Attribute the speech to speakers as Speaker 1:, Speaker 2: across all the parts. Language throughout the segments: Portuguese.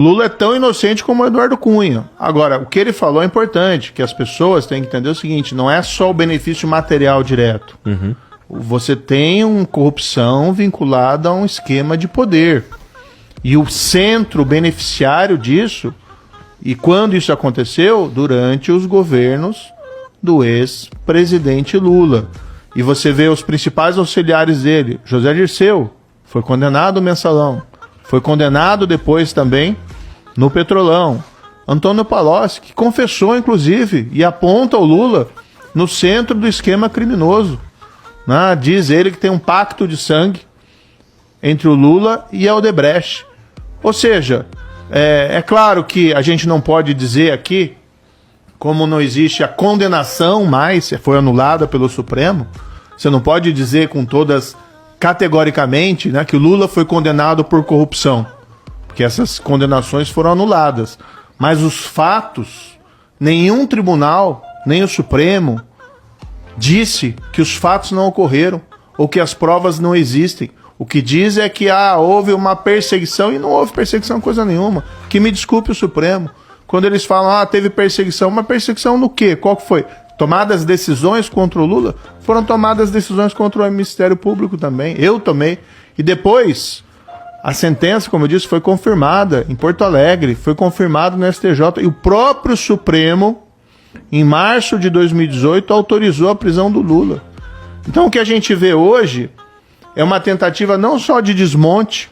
Speaker 1: Lula é tão inocente como o Eduardo Cunha. Agora, o que ele falou é importante, que as pessoas têm que entender o seguinte, não é só o benefício material direto.
Speaker 2: Uhum.
Speaker 1: Você tem uma corrupção vinculada a um esquema de poder. E o centro beneficiário disso, e quando isso aconteceu? Durante os governos do ex-presidente Lula. E você vê os principais auxiliares dele. José Dirceu foi condenado no Mensalão. Foi condenado depois também no Petrolão. Antônio Palocci, que confessou, inclusive, e aponta o Lula no centro do esquema criminoso. Né? Diz ele que tem um pacto de sangue entre o Lula e a Odebrecht. Ou seja, é claro que a gente não pode dizer aqui, como não existe a condenação mais, foi anulada pelo Supremo, você não pode dizer com todas, categoricamente, né, que o Lula foi condenado por corrupção, porque essas condenações foram anuladas. Mas os fatos, nenhum tribunal, nem o Supremo, disse que os fatos não ocorreram ou que as provas não existem. O que diz é que houve uma perseguição, e não houve perseguição coisa nenhuma. Que me desculpe o Supremo. Quando eles falam, teve perseguição, uma perseguição no quê? Qual que foi? Tomadas decisões contra o Lula? Foram tomadas decisões contra o Ministério Público também. Eu tomei. E depois, a sentença, como eu disse, foi confirmada em Porto Alegre, foi confirmado no STJ. E o próprio Supremo, em março de 2018, autorizou a prisão do Lula. Então o que a gente vê hoje é uma tentativa não só de desmonte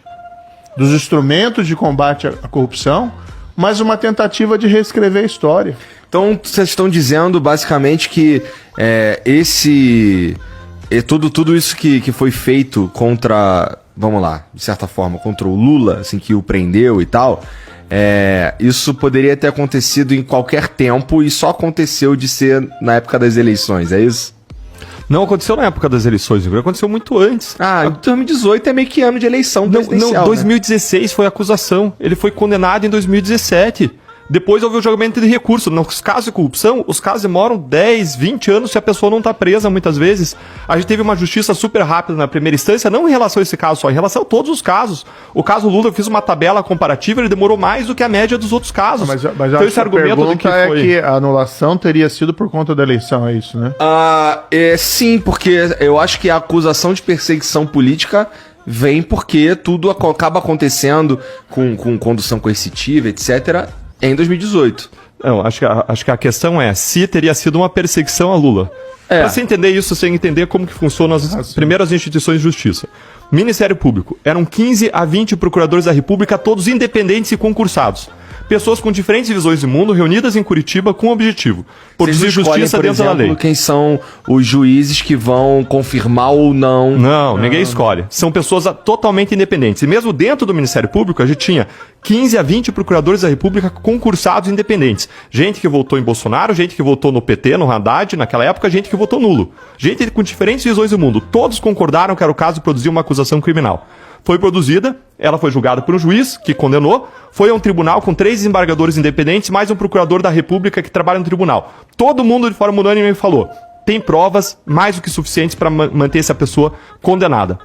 Speaker 1: dos instrumentos de combate à corrupção, mas uma tentativa de reescrever a história.
Speaker 2: Então, vocês estão dizendo, basicamente, que tudo isso que foi feito contra, vamos lá, de certa forma, contra o Lula, assim, que o prendeu e tal, isso poderia ter acontecido em qualquer tempo e só aconteceu de ser na época das eleições, é isso?
Speaker 3: Não aconteceu na época das eleições, aconteceu muito antes.
Speaker 2: 2018 é meio que ano de eleição presidencial.
Speaker 3: Não, 2016 foi a acusação. Ele foi condenado em 2017. Depois houve o julgamento de recurso. Nos casos de corrupção, os casos demoram 10, 20 anos se a pessoa não está presa muitas vezes. A gente teve uma justiça super rápida na primeira instância, não em relação a esse caso só, em relação a todos os casos. O caso Lula, eu fiz uma tabela comparativa, ele demorou mais do que a média dos outros casos.
Speaker 1: Mas
Speaker 3: então esse argumento
Speaker 1: de que foi... que a anulação teria sido por conta da eleição, é isso, né?
Speaker 2: Sim, porque eu acho que a acusação de perseguição política vem porque tudo acaba acontecendo com condução coercitiva, etc., em 2018.
Speaker 3: Não, acho que a questão é se teria sido uma perseguição a Lula. Para você entender isso, você tem que entender como que funcionam as primeiras instituições de justiça. Ministério Público. Eram 15 a 20 procuradores da República, todos independentes e concursados. Pessoas com diferentes visões de mundo reunidas em Curitiba com o objetivo: produzir justiça dentro da lei.
Speaker 2: Quem são os juízes que vão confirmar ou não?
Speaker 3: Não, ninguém escolhe. São pessoas totalmente independentes. E mesmo dentro do Ministério Público, a gente tinha 15 a 20 procuradores da República concursados independentes. Gente que votou em Bolsonaro, gente que votou no PT, no Haddad, naquela época, gente que votou nulo. Gente com diferentes visões do mundo. Todos concordaram que era o caso de produzir uma acusação criminal. Foi produzida, ela foi julgada por um juiz, que condenou, foi a um tribunal com 3 desembargadores independentes, mais um procurador da República que trabalha no tribunal. Todo mundo de forma unânime falou, tem provas mais do que suficientes para manter essa pessoa condenada.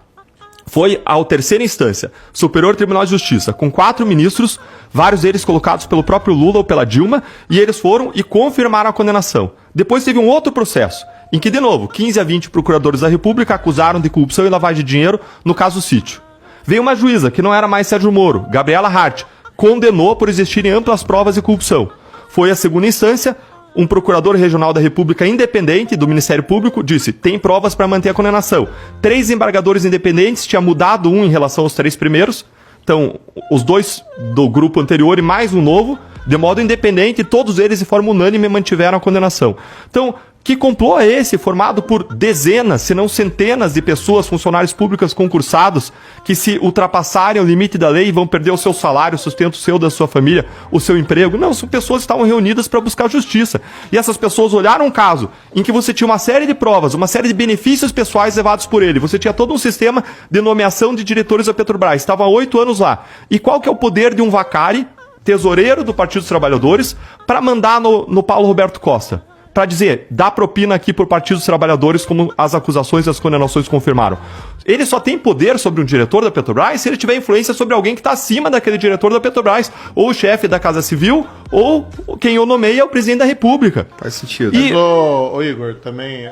Speaker 3: Foi a terceira instância, Superior Tribunal de Justiça, com 4 ministros, vários deles colocados pelo próprio Lula ou pela Dilma, e eles foram e confirmaram a condenação. Depois teve um outro processo, em que, de novo, 15 a 20 procuradores da República acusaram de corrupção e lavagem de dinheiro no caso Sítio. Veio uma juíza, que não era mais Sérgio Moro, Gabriela Hart, condenou por existirem amplas provas de corrupção. Foi a segunda instância, um procurador regional da República independente do Ministério Público disse, tem provas para manter a condenação. 3 embargadores independentes, tinha mudado um em relação aos 3 primeiros, então os 2 do grupo anterior e mais um novo, de modo independente, todos eles de forma unânime mantiveram a condenação. Então, que complô é esse, formado por dezenas, se não centenas de pessoas, funcionários públicos concursados, que se ultrapassarem o limite da lei vão perder o seu salário, o sustento seu, da sua família, o seu emprego? Não, são pessoas que estavam reunidas para buscar justiça. E essas pessoas olharam um caso em que você tinha uma série de provas, uma série de benefícios pessoais levados por ele. Você tinha todo um sistema de nomeação de diretores da Petrobras. Estava há 8 anos lá. E qual que é o poder de um vacari, tesoureiro do Partido dos Trabalhadores, para mandar no Paulo Roberto Costa? para dizer, dá propina aqui por Partido dos Trabalhadores, como as acusações e as condenações confirmaram. Ele só tem poder sobre um diretor da Petrobras se ele tiver influência sobre alguém que está acima daquele diretor da Petrobras, ou o chefe da Casa Civil, ou quem o nomeia é o presidente da República.
Speaker 2: Faz sentido.
Speaker 3: E-
Speaker 1: Mas, ô Igor, também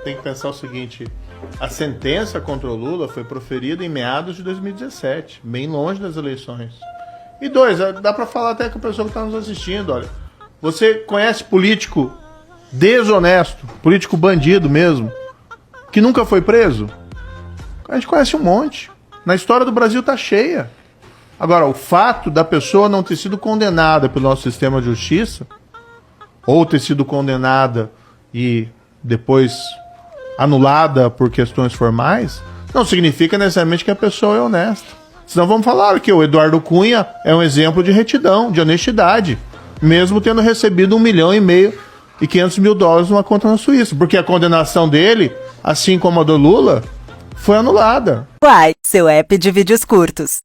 Speaker 1: tem que pensar o seguinte: a sentença contra o Lula foi proferida em meados de 2017, bem longe das eleições. E dois, dá pra falar até com a pessoa que tá nos assistindo, olha. Você conhece político desonesto, político bandido mesmo, que nunca foi preso? A gente conhece um monte. Na história do Brasil tá cheia. Agora, o fato da pessoa não ter sido condenada pelo nosso sistema de justiça, ou ter sido condenada e depois anulada por questões formais, não significa necessariamente que a pessoa é honesta. Senão vamos falar que o Eduardo Cunha é um exemplo de retidão, de honestidade, mesmo tendo recebido $1,5 milhão e $500 numa conta na Suíça, porque a condenação dele, assim como a do Lula, foi anulada.
Speaker 4: Quai, seu app de vídeos curtos.